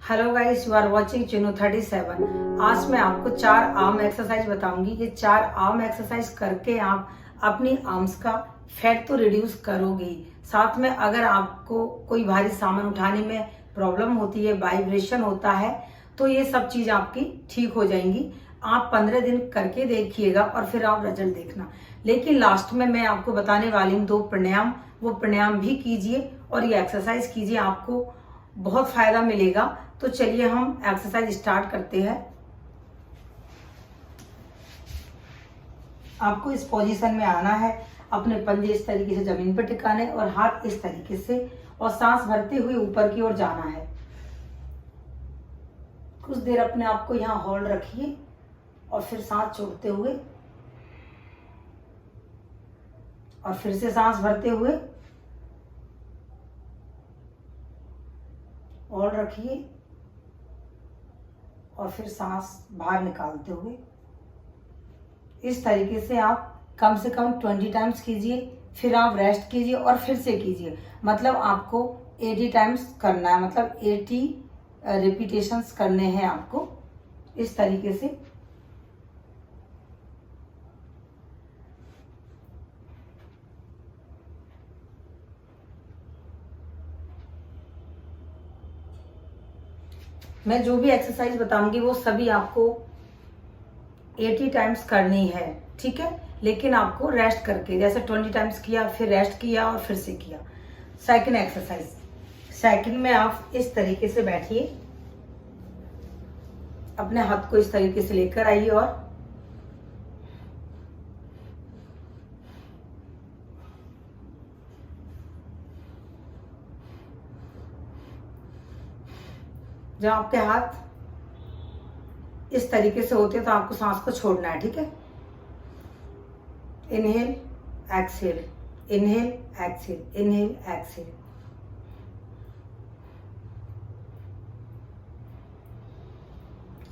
Hello guys, you are watching Chinu 37। आज मैं आपको 4 आर्म एक्सरसाइज बताऊंगी। ये 4 आर्म एक्सरसाइज करके आप अपनी आर्म्स का फैट तो रिड्यूस करोगे ही, साथ में अगर आपको कोई भारी सामान उठाने में प्रॉब्लम होती है, वाइब्रेशन होता है, तो ये सब चीज आपकी ठीक हो जाएंगी। आप 15 दिन करके देखिएगा और फिर आप रिजल्ट देखना। लेकिन लास्ट में मैं आपको बताने वाली हूँ 2 प्राणायाम, वो प्राणायाम भी कीजिए और ये एक्सरसाइज कीजिए, आपको बहुत फायदा मिलेगा। तो चलिए हम एक्सरसाइज स्टार्ट करते हैं। आपको इस पोजीशन में आना है, अपने पंजे इस तरीके से जमीन पर टिकाने और हाथ इस तरीके से, और सांस भरते हुए ऊपर की ओर जाना है। कुछ देर अपने आप को यहाँ होल्ड रखिए और फिर सांस छोड़ते हुए और फिर से सांस भरते हुए होल्ड रखिए और फिर सांस बाहर निकालते हुए। इस तरीके से आप कम से कम 20 टाइम्स कीजिए, फिर आप रेस्ट कीजिए और फिर से कीजिए। मतलब आपको 80 टाइम्स करना है, मतलब 80 रिपीटेशंस करने हैं आपको इस तरीके से। मैं जो भी एक्सरसाइज बताऊंगी वो सभी आपको 80 टाइम्स करनी है, ठीक है। लेकिन आपको रेस्ट करके, जैसे 20 टाइम्स किया, फिर रेस्ट किया और फिर से किया। सेकंड एक्सरसाइज, सेकंड में आप इस तरीके से बैठिए, अपने हाथ को इस तरीके से लेकर आइए और जब आपके हाथ इस तरीके से होते हैं तो आपको सांस को छोड़ना है, ठीक है। Inhale exhale, inhale exhale, inhale exhale.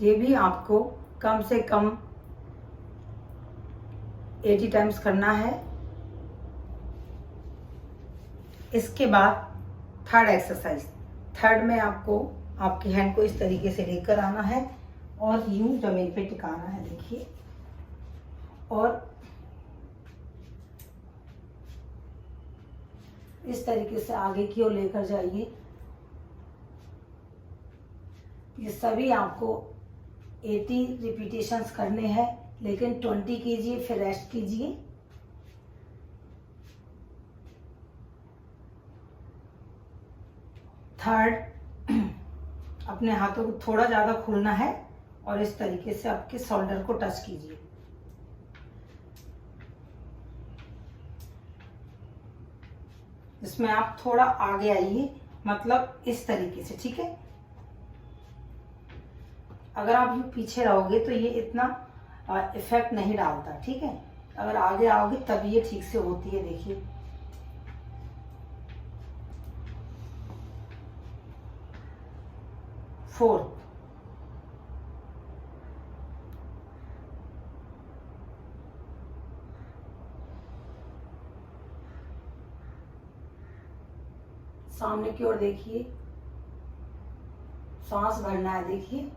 ये भी आपको कम से कम 80 टाइम्स करना है। इसके बाद थर्ड एक्सरसाइज, थर्ड में आपको आपकी हैंड को इस तरीके से लेकर आना है और यूं जमीन पे टिकाना है, देखिए। और इस तरीके से आगे की ओर लेकर जाइए। ये सभी आपको 80 रिपीटेशंस करने हैं, लेकिन 20 कीजिए फिर रेस्ट कीजिए। थर्ड, अपने हाथों को थोड़ा ज्यादा खोलना है और इस तरीके से आपके शोल्डर को टच कीजिए। इसमें आप थोड़ा आगे आइए, मतलब इस तरीके से, ठीक है। अगर आप ये पीछे रहोगे तो ये इतना इफेक्ट नहीं डालता, ठीक है। अगर आगे आओगे तब ये ठीक से होती है, देखिए। फोर्थ, सामने की ओर देखिए, सांस भरना है, देखिए।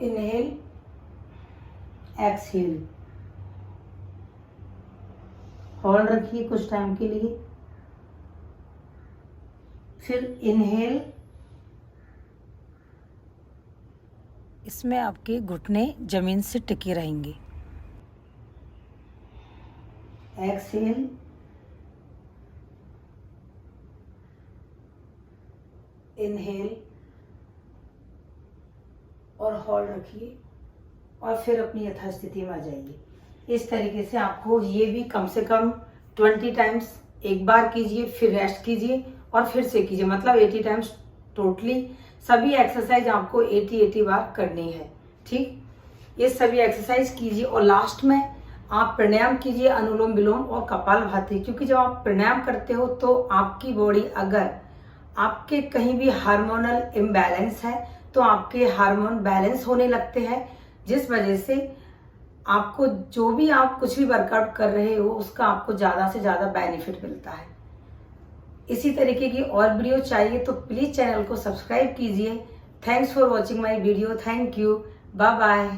इनहेल एक्सहेल, होल्ड रखिए कुछ टाइम के लिए, फिर इनहेल। इसमें आपके घुटने जमीन से टिके रहेंगे। एक्सहेल, इनहेल और होल्ड रखिए और फिर अपनी यथास्थिति में आ जाइए। इस तरीके से आपको ये भी कम से कम 20 टाइम्स एक बार कीजिए, फिर रेस्ट कीजिए और फिर से कीजिए, मतलब 80 टाइम्स टोटली। सभी एक्सरसाइज आपको 80 बार करनी है, ठीक। ये सभी एक्सरसाइज कीजिए और लास्ट में आप प्राणायाम कीजिए, अनुलोम विलोम और कपालभाति। क्योंकि जब आप प्राणायाम करते हो तो आपकी बॉडी, अगर आपके कहीं भी हार्मोनल इम्बैलेंस है तो आपके हार्मोन बैलेंस होने लगते हैं, जिस वजह से आपको जो भी आप कुछ भी वर्कआउट कर रहे हो उसका आपको ज्यादा से ज्यादा बेनिफिट मिलता है। इसी तरीके की और वीडियो चाहिए तो प्लीज चैनल को सब्सक्राइब कीजिए। Thanks for watching my video, thank you, bye bye.